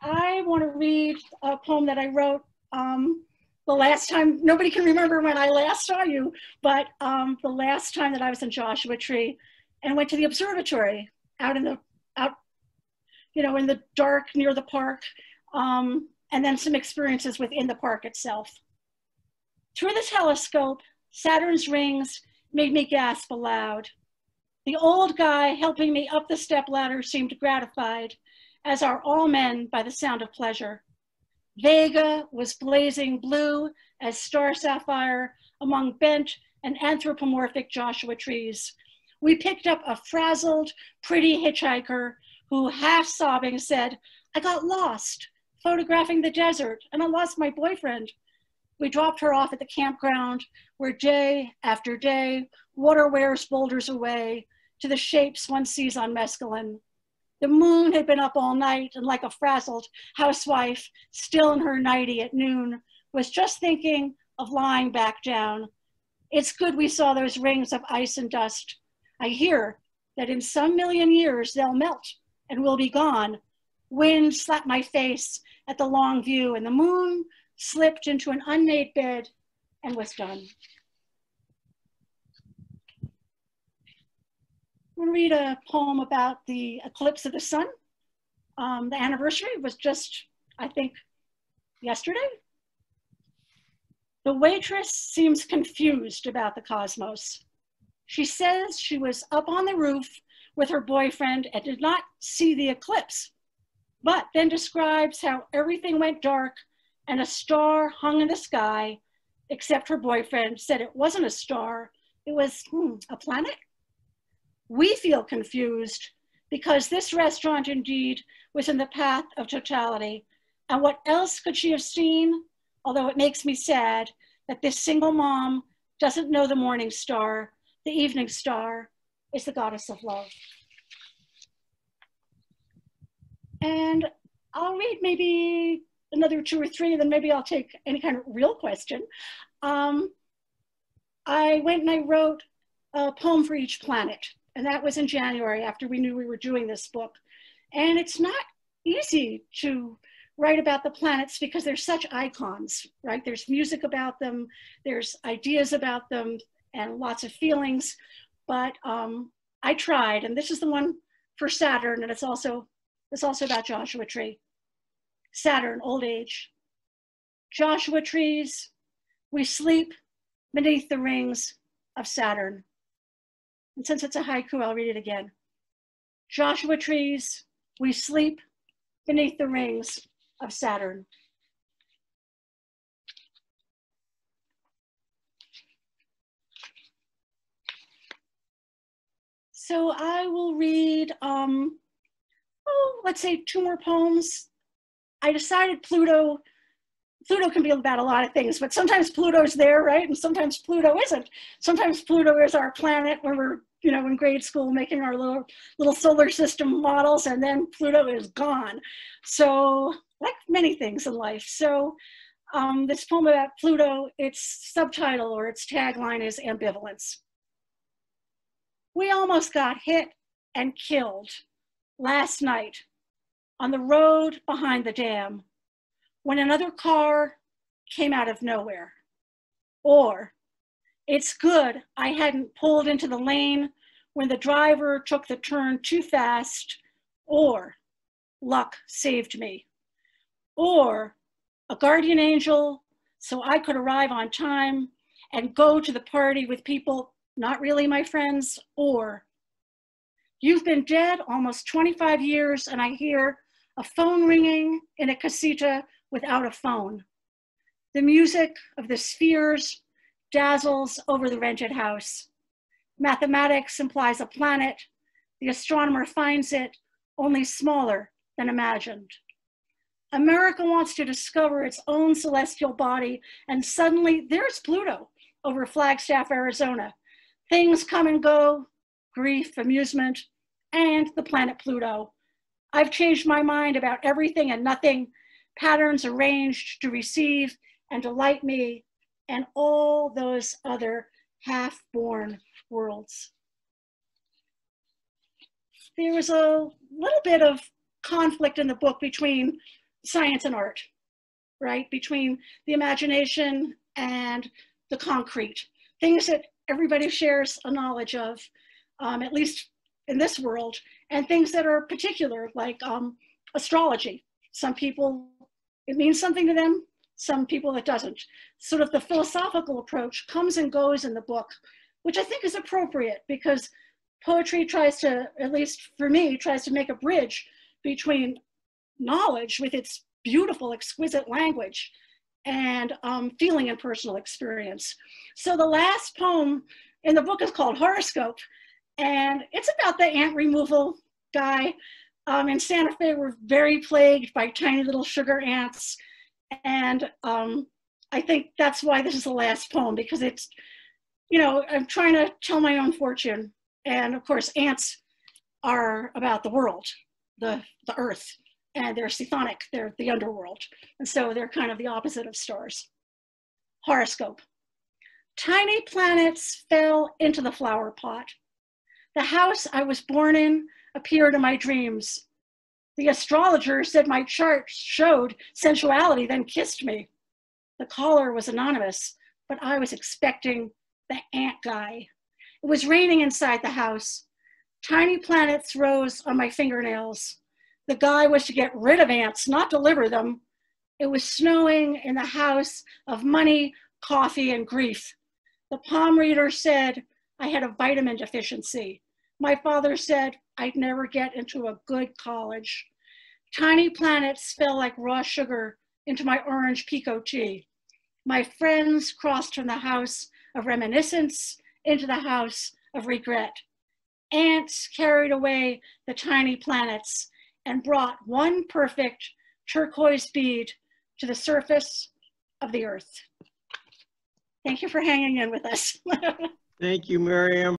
I want to read a poem that I wrote the last time. Nobody can remember when I last saw you, but the last time that I was in Joshua Tree and went to the observatory out in the in the dark near the park, and then some experiences within the park itself. Through the telescope, Saturn's rings made me gasp aloud. The old guy helping me up the stepladder seemed gratified, as are all men by the sound of pleasure. Vega was blazing blue as star sapphire among bent and anthropomorphic Joshua trees. We picked up a frazzled, pretty hitchhiker who, half sobbing, said, "I got lost photographing the desert and I lost my boyfriend." We dropped her off at the campground where day after day, water wears boulders away to the shapes one sees on mescaline. The moon had been up all night and like a frazzled housewife, still in her nightie at noon, was just thinking of lying back down. It's good we saw those rings of ice and dust. I hear that in some million years they'll melt and we'll be gone. Wind slapped my face at the long view and the moon slipped into an unmade bed and was done. I'm going to read a poem about the eclipse of the sun. The anniversary was just, I think, yesterday. The waitress seems confused about the cosmos. She says she was up on the roof with her boyfriend and did not see the eclipse, but then describes how everything went dark and a star hung in the sky, except her boyfriend said it wasn't a star, it was a planet. We feel confused because this restaurant indeed was in the path of totality. And what else could she have seen? Although it makes me sad that this single mom doesn't know the morning star, the evening star is the goddess of love. And I'll read maybe another 2 or 3, then maybe I'll take any kind of real question. I went and I wrote a poem for each planet. And that was in January after we knew we were doing this book. And it's not easy to write about the planets because they're such icons, right? There's music about them, there's ideas about them, and lots of feelings. But I tried, and this is the one for Saturn, and it's also about Joshua Tree. Saturn, old age. Joshua trees, we sleep beneath the rings of Saturn. And since it's a haiku, I'll read it again. Joshua trees, we sleep beneath the rings of Saturn. So I will read, let's say 2 more poems. I decided Pluto can be about a lot of things, but sometimes Pluto's there, right? And sometimes Pluto isn't. Sometimes Pluto is our planet when we're, in grade school making our little solar system models, and then Pluto is gone. So, like many things in life. So this poem about Pluto, its subtitle or its tagline is ambivalence. We almost got hit and killed last night on the road behind the dam when another car came out of nowhere. Or, it's good I hadn't pulled into the lane when the driver took the turn too fast. Or, luck saved me. Or, a guardian angel so I could arrive on time and go to the party with people not really my friends. Or, you've been dead almost 25 years and I hear a phone ringing in a casita without a phone. The music of the spheres dazzles over the rented house. Mathematics implies a planet. The astronomer finds it only smaller than imagined. America wants to discover its own celestial body, and suddenly there's Pluto over Flagstaff, Arizona. Things come and go, grief, amusement, and the planet Pluto. I've changed my mind about everything and nothing, patterns arranged to receive and delight me, and all those other half-born worlds. There was a little bit of conflict in the book between science and art, right? Between the imagination and the concrete, things that everybody shares a knowledge of, at least in this world, and things that are particular, like astrology. Some people, it means something to them, some people it doesn't. Sort of the philosophical approach comes and goes in the book, which I think is appropriate because poetry tries to, at least for me, tries to make a bridge between knowledge with its beautiful, exquisite language and feeling and personal experience. So the last poem in the book is called Horoscope, and it's about the ant removal guy. In Santa Fe, we're very plagued by tiny little sugar ants. And I think that's why this is the last poem, because it's, you know, I'm trying to tell my own fortune. And of course, ants are about the world, the earth, and they're chthonic, they're the underworld. And so they're kind of the opposite of stars. Horoscope. Tiny planets fell into the flower pot. The house I was born in appeared in my dreams. The astrologer said my chart showed sensuality, then kissed me. The caller was anonymous, but I was expecting the ant guy. It was raining inside the house. Tiny planets rose on my fingernails. The guy was to get rid of ants, not deliver them. It was snowing in the house of money, coffee, and grief. The palm reader said I had a vitamin deficiency. My father said I'd never get into a good college. Tiny planets fell like raw sugar into my orange Pico tea. My friends crossed from the house of reminiscence into the house of regret. Ants carried away the tiny planets and brought one perfect turquoise bead to the surface of the earth. Thank you for hanging in with us. Thank you, Miriam.